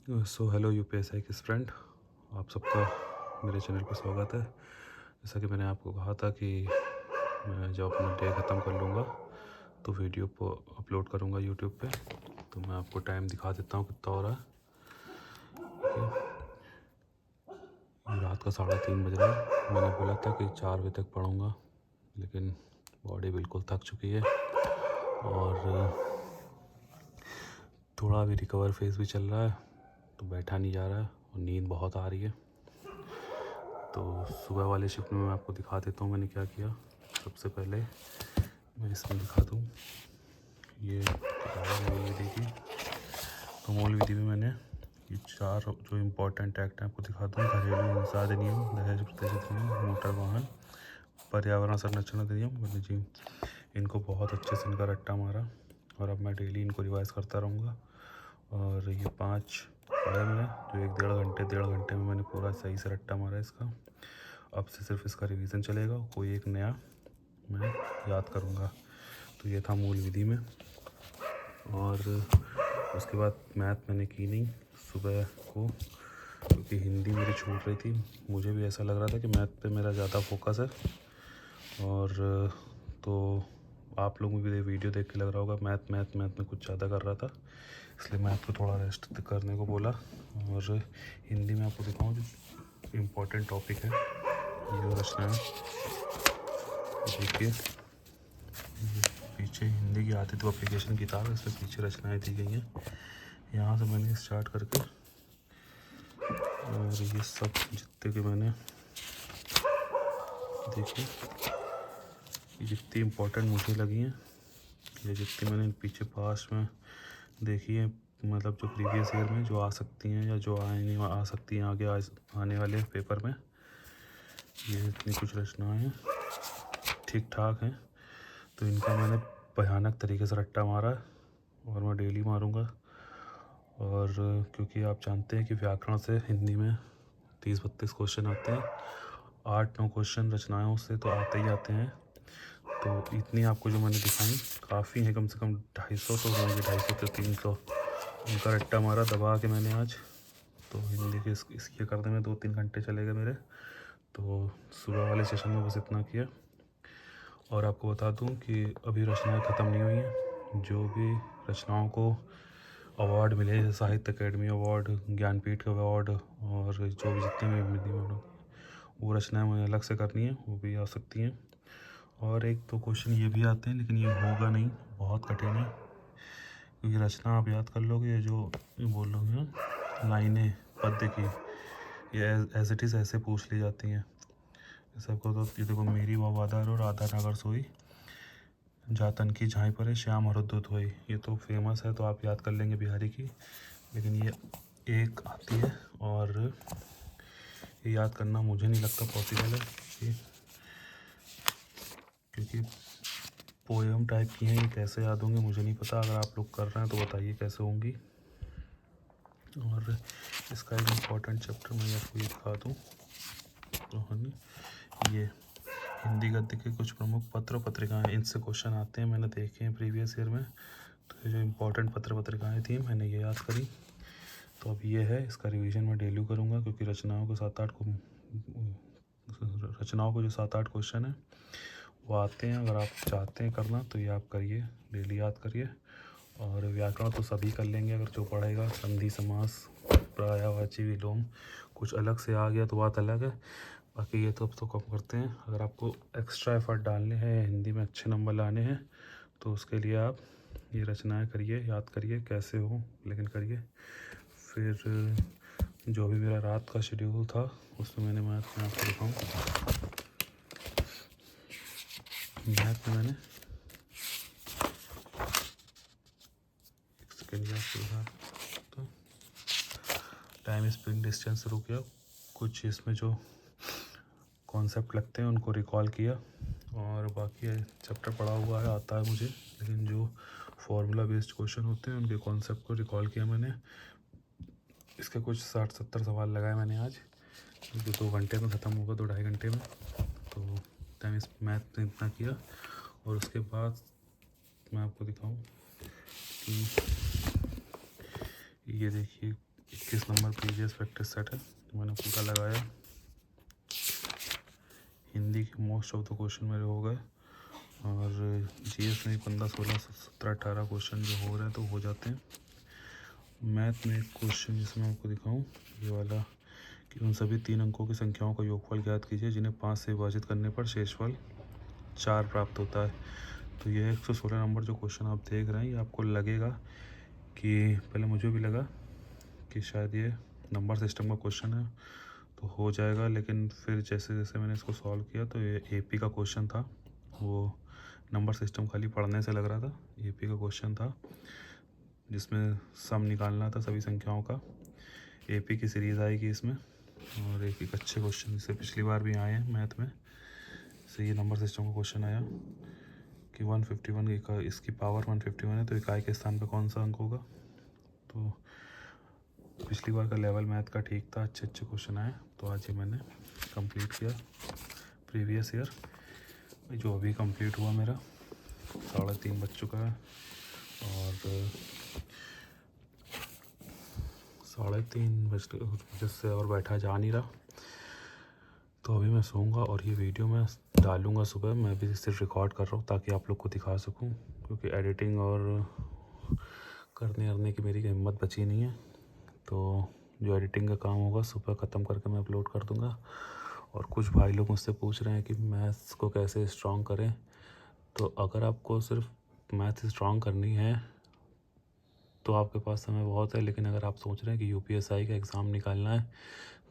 So hello UPSI के friend, आप सबका मेरे चैनल पर स्वागत है। जैसा कि मैंने आपको कहा था कि मैं जब अपना डे ख़त्म कर लूँगा तो वीडियो को अपलोड करूँगा यूट्यूब पे। तो मैं आपको टाइम दिखा देता हूँ कितना हो रहा है। ये रात का 3:30 बज रहा है। मैंने बोला था कि 4 बजे तक पढ़ूँगा, लेकिन बॉडी बिल्कुल थक चुकी है और थोड़ा अभी रिकवर फेज़ भी चल रहा है, तो बैठा नहीं जा रहा है और नींद बहुत आ रही है। तो सुबह वाले शिफ्ट में मैं आपको दिखा देता हूँ मैंने क्या किया। सबसे पहले मैं इसमें दिखा दूँ, ये किताब है विधि की। तो मूल विधि में मैंने ये 4 जो इम्पोर्टेंट एक्ट हैं आपको दिखा दूँ। घरेलू हिंसा अधिनियम, दहेज प्रतिशत नियम, मोटर वाहन, पर्यावरण संरक्षण अधिनियम, वन्यजीव, इनको बहुत अच्छे से इनका रट्टा मारा और अब मैं डेली इनको रिवाइज़ करता रहूँगा। और ये 5 पढ़े मैंने, जो 1-1.5 घंटे में मैंने पूरा सही से रट्टा मारा इसका। अब से सिर्फ इसका रिवीजन चलेगा, कोई एक नया मैं याद करूँगा। तो ये था मूल विधि में। और उसके बाद मैथ मैंने की नहीं सुबह को, क्योंकि हिंदी मेरी छूट रही थी। मुझे भी ऐसा लग रहा था कि मैथ पे मेरा ज़्यादा फोकस है, और तो आप लोगों को भी वीडियो देख के लग रहा होगा मैथ में कुछ ज़्यादा कर रहा था, इसलिए मैथ को थोड़ा रेस्ट करने को बोला। और हिंदी में आपको दिखाऊँ जो इम्पोर्टेंट टॉपिक है, ये जो रचना है, देखिए पीछे हिंदी की आती तो एप्लीकेशन किताब है, इसमें पीछे रचनाएं दी गई हैं। यहाँ से मैंने स्टार्ट करके और ये सब जितने के मैंने देखिए, ये जितनी इम्पोर्टेंट मुझे लगी हैं, ये जितनी मैंने पीछे पास में देखी है, मतलब जो प्रीवियस ईयर में जो आ सकती हैं या जो आ सकती हैं आगे आने वाले पेपर में, ये इतनी कुछ रचनाएं हैं, ठीक ठाक हैं। तो इनका मैंने भयानक तरीके से रट्टा मारा है और मैं डेली मारूंगा। और क्योंकि आप जानते हैं कि व्याकरण से हिंदी में 30-32 क्वेश्चन आते हैं, 8-9 क्वेश्चन रचनाओं से तो आते ही आते हैं। तो इतनी आपको जो मैंने दिखाई काफ़ी है, कम से कम 250 तो होंगे, 250 से 300 उनका रट्टा मारा दबा के मैंने आज। तो हिंदी के इसके करने में 2-3 घंटे चले गए मेरे। तो सुबह वाले सेशन में बस इतना किया। और आपको बता दूं कि अभी रचनाएं ख़त्म नहीं हुई हैं। जो भी रचनाओं को अवार्ड मिले, जैसे साहित्य अकेडमी अवार्ड, ज्ञानपीठ अवार्ड, और जो भी जितने भी हिंदी में वो रचनाएं मुझे अलग से करनी है, वो भी आ सकती हैं। और 1-2 क्वेश्चन ये भी आते हैं, लेकिन ये होगा नहीं, बहुत कठिन है। क्योंकि रचना आप याद कर लोगे, ये जो बोल लोगे लाइनें पद्य की, ये एज इट इज़ ऐसे पूछ ली जाती हैं सबको। तो ये देखो, मेरी वफादार और आधा नगर सोई, जातन की झाई पर श्याम हरदूत होई, ये तो फेमस है, तो आप याद कर लेंगे बिहारी की। लेकिन ये एक आती है, और ये याद करना मुझे नहीं लगता पॉसिबल है, क्योंकि पोएम टाइप की हैं। ये कैसे याद होंगे मुझे नहीं पता, अगर आप लोग कर रहे हैं तो बताइए कैसे होंगी। और इसका एक इम्पॉर्टेंट चैप्टर मैं आपको ये दिखा दूँ, ये हिंदी गद्य के कुछ प्रमुख पत्र पत्रिकाएं, इनसे क्वेश्चन आते हैं, मैंने देखे हैं प्रीवियस ईयर में। तो ये जो इम्पोर्टेंट पत्र पत्रिकाएं थी मैंने ये याद करी। तो अब ये है, इसका रिवीजन मैं डेली करूँगा, क्योंकि रचनाओं को 7-8 क्वेश्चन हैं वो आते हैं। अगर आप चाहते हैं करना तो ये आप करिए, डेली याद करिए। और व्याकरण तो सभी कर लेंगे अगर जो पढ़ेगा, संधि, समास, पर्यायवाची, विलोम, कुछ अलग से आ गया तो बात अलग है। बाकी ये तो अब तो कम करते हैं। अगर आपको एक्स्ट्रा एफर्ट डालने हैं, हिंदी में अच्छे नंबर लाने हैं, तो उसके लिए आप ये रचनाएं करिए, याद करिए, कैसे हो लेकिन करिए। फिर जो भी मेरा रात का शेड्यूल था उसमें मैंने मैथ में आपको दिखाऊँ, मैथ में मैंने एक सेकेंड आपको दिखा, तो टाइम, स्प्रिंग, डिस्टेंस शुरू किया। कुछ इसमें जो कॉन्सेप्ट लगते हैं उनको रिकॉल किया, और बाकी चैप्टर पढ़ा हुआ है, आता है मुझे, लेकिन जो फॉर्मूला बेस्ड क्वेश्चन होते हैं उनके कॉन्सेप्ट को रिकॉल किया मैंने। इसके कुछ 60-70 सवाल लगाए मैंने आज, जो 2 घंटे में ख़त्म होगा, 2-2.5 घंटे में। तो टाइम इस मैथ ने इतना किया। और उसके बाद मैं आपको दिखाऊं कि ये देखिए, 21 नंबर प्रीवियस प्रैक्टिस सेट है, मैंने पूरा लगाया। हिंदी के मोस्ट ऑफ द क्वेश्चन मेरे हो गए, और जीएस में 15, 16, 17, 18 क्वेश्चन जो हो रहे हैं तो हो जाते हैं। मैथ में एक क्वेश्चन जिसमें आपको दिखाऊं, ये वाला, कि उन सभी 3 अंकों की संख्याओं का योगफल ज्ञात कीजिए जिन्हें 5 से विभाजित करने पर शेषफल 4 प्राप्त होता है। तो ये 116 नंबर जो क्वेश्चन आप देख रहे हैं, ये आपको लगेगा कि, पहले मुझे भी लगा कि शायद ये नंबर सिस्टम का क्वेश्चन है तो हो जाएगा, लेकिन फिर जैसे जैसे मैंने इसको सॉल्व किया तो ये एपी का क्वेश्चन था। वो नंबर सिस्टम खाली पढ़ने से लग रहा था, एपी का क्वेश्चन था जिसमें सम निकालना था सभी संख्याओं का। एपी की सीरीज़ आएगी इसमें, और एक अच्छे क्वेश्चन जिससे पिछली बार भी आए हैं मैथ में, से ये नंबर सिस्टम का क्वेश्चन आया कि 151 का, इसकी पावर 151 है तो इकाई के स्थान पे कौन सा अंक होगा। तो पिछली बार का लेवल मैथ का ठीक था, अच्छे अच्छे क्वेश्चन आए, तो आज ये मैंने कंप्लीट किया प्रीवियस ईयर, जो अभी कंप्लीट हुआ मेरा 3:30 बज चुका है, और 3:30 बजे से और बैठा जा नहीं रहा, तो अभी मैं सोऊंगा और ये वीडियो मैं डालूंगा सुबह। मैं भी सिर्फ रिकॉर्ड कर रहा हूँ ताकि आप लोग को दिखा सकूँ, क्योंकि एडिटिंग और करने की मेरी हिम्मत बची नहीं है। तो जो एडिटिंग का काम होगा सुबह ख़त्म करके मैं अपलोड कर दूंगा। और कुछ भाई लोग मुझसे पूछ रहे हैं कि मैथ्स को कैसे स्ट्रॉन्ग करें, तो अगर आपको सिर्फ मैथ स्ट्रॉन्ग करनी है तो आपके पास समय बहुत है, लेकिन अगर आप सोच रहे हैं कि यूपीएसआई का एग्ज़ाम निकालना है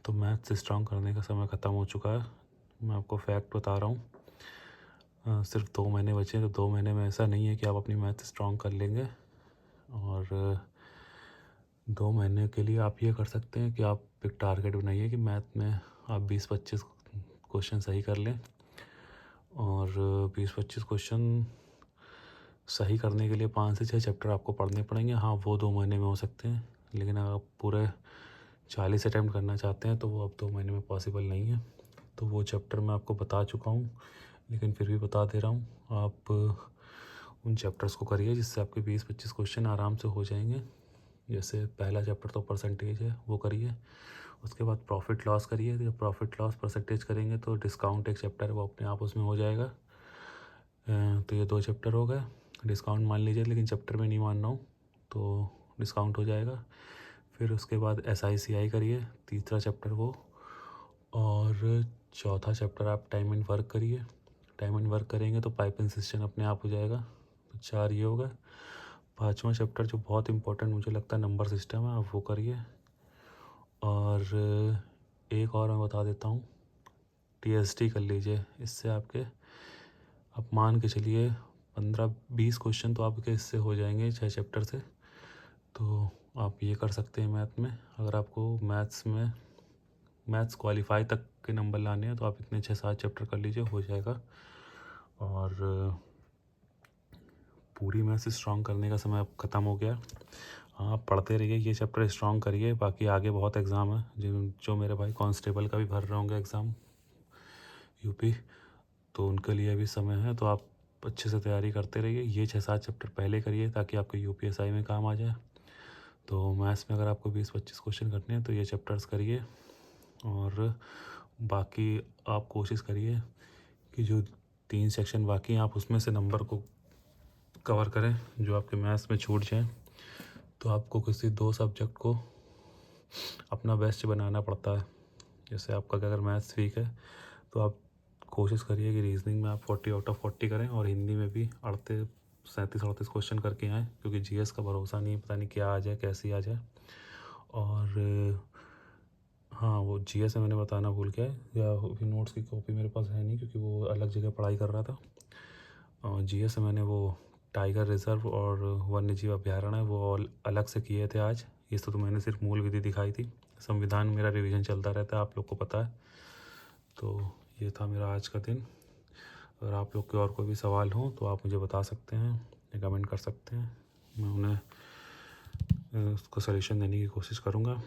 तो मैथ्स स्ट्रॉन्ग करने का समय ख़त्म हो चुका है। मैं आपको फैक्ट बता रहा हूँ, सिर्फ 2 महीने बचे हैं, तो 2 महीने में ऐसा नहीं है कि आप अपनी मैथ स्ट्रॉन्ग कर लेंगे। और 2 महीने के लिए आप ये कर सकते हैं कि आप एक टारगेट बनाइए कि मैथ में आप 20-25 क्वेश्चन सही कर लें, और 20-25 क्वेश्चन सही करने के लिए 5 से 6 चैप्टर आपको पढ़ने पड़ेंगे। हाँ, वो 2 महीने में हो सकते हैं, लेकिन अगर आप पूरे 40 अटैम्प्ट करना चाहते हैं तो वो अब 2 महीने में पॉसिबल नहीं है। तो वो चैप्टर मैं आपको बता चुका हूँ, लेकिन फिर भी बता दे रहा हूँ, आप उन चैप्टर्स को करिए जिससे आपके 20-25 क्वेश्चन आराम से हो जाएंगे। जैसे पहला चैप्टर तो परसेंटेज है, वो करिए। उसके बाद प्रॉफिट लॉस करिए, जब प्रॉफिट लॉस परसेंटेज करेंगे तो डिस्काउंट एक चैप्टर है, वो अपने आप उसमें हो जाएगा। तो ये 2 चैप्टर हो गए। डिस्काउंट मान लीजिए, लेकिन चैप्टर में नहीं मान रहा हूँ, तो डिस्काउंट हो जाएगा। फिर उसके बाद SICI करिए, तीसरा चैप्टर वो, और चौथा चैप्टर आप टाइम एंड वर्क करिए। टाइम एंड वर्क करेंगे तो पाइपिंग सिस्टम अपने आप हो जाएगा। तो 4 ये हो गए। 5वां चैप्टर जो बहुत इंपॉर्टेंट मुझे लगता है नंबर सिस्टम है, आप वो करिए। और एक और मैं बता देता हूँ, TST कर लीजिए। इससे आपके, आप मान के चलिए 15-20 क्वेश्चन तो आपके इससे हो जाएंगे 6 चैप्टर से। तो आप ये कर सकते हैं मैथ में। अगर आपको मैथ्स क्वालिफाई तक के नंबर लाने हैं तो आप इतने 6-7 चैप्टर कर लीजिए, हो जाएगा। और पूरी मैथ्स स्ट्रॉन्ग करने का समय अब ख़त्म हो गया। आप पढ़ते रहिए, ये चैप्टर स्ट्रॉन्ग करिए, बाकी आगे बहुत एग्ज़ाम है जो मेरे भाई कांस्टेबल का भी भर रहे होंगे एग्ज़ाम यूपी, तो उनके लिए भी समय है। तो आप अच्छे से तैयारी करते रहिए। ये 6-7 चैप्टर पहले करिए ताकि आपके यूपीएसआई में काम आ जाए। तो मैथ्स में अगर आपको 20-25 क्वेश्चन करने हैं तो ये चैप्टर्स करिए, और बाकी आप कोशिश करिए कि जो 3 सेक्शन बाकी हैं आप उसमें से नंबर को कवर करें जो आपके मैथ्स में छूट जाए। तो आपको किसी 2 सब्जेक्ट को अपना बेस्ट बनाना पड़ता है। जैसे आपका अगर मैथ्स वीक है तो आप कोशिश करिए कि रीजनिंग में आप 40 आउट ऑफ 40 करें, और हिंदी में भी 37-38 क्वेश्चन करके आएँ, क्योंकि जीएस का भरोसा नहीं है, पता नहीं क्या आ जाए कैसी आ जाए। और हाँ, वो जीएस में मैंने बताना भूल गया है, या अभी नोट्स की कॉपी मेरे पास है नहीं क्योंकि वो अलग जगह पढ़ाई कर रहा था। और जीएस में मैंने वो टाइगर रिजर्व और वन्यजीव अभ्यारण्य है वो अलग से किए थे आज। ये तो मैंने सिर्फ मूल विधि दिखाई थी। संविधान मेरा रिवीजन चलता रहता है, आप लोग को पता है। तो ये था मेरा आज का दिन। अगर आप लोग के और कोई भी सवाल हो तो आप मुझे बता सकते हैं या कमेंट कर सकते हैं, मैं उन्हें उसको सलूशन देने की कोशिश करूँगा।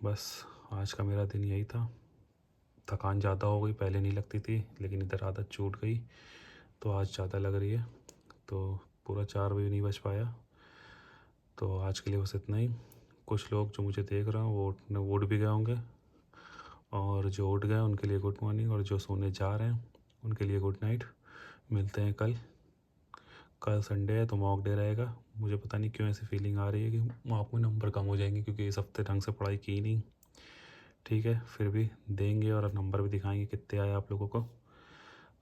बस आज का मेरा दिन यही था। थकान ज़्यादा हो गई, पहले नहीं लगती थी, लेकिन इधर आदत छूट गई तो आज ज़्यादा लग रही है। तो पूरा 4 बजे नहीं बच पाया। तो आज के लिए बस इतना ही। कुछ लोग जो मुझे देख रहे हैं वो उठ भी गए होंगे, और जो उठ गए उनके लिए गुड मॉर्निंग, और जो सोने जा रहे हैं उनके लिए गुड नाइट। मिलते हैं कल। कल संडे है तो मॉक डे रहेगा। मुझे पता नहीं क्यों ऐसी फीलिंग आ रही है कि मॉक में नंबर कम हो जाएंगे, क्योंकि इस हफ्ते ढंग से पढ़ाई की नहीं। ठीक है, फिर भी देंगे और नंबर भी दिखाएंगे कितने आए आप लोगों को।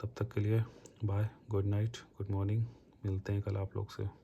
तब तक के लिए bye, good night, good morning. मिलते हैं कल आप लोग से।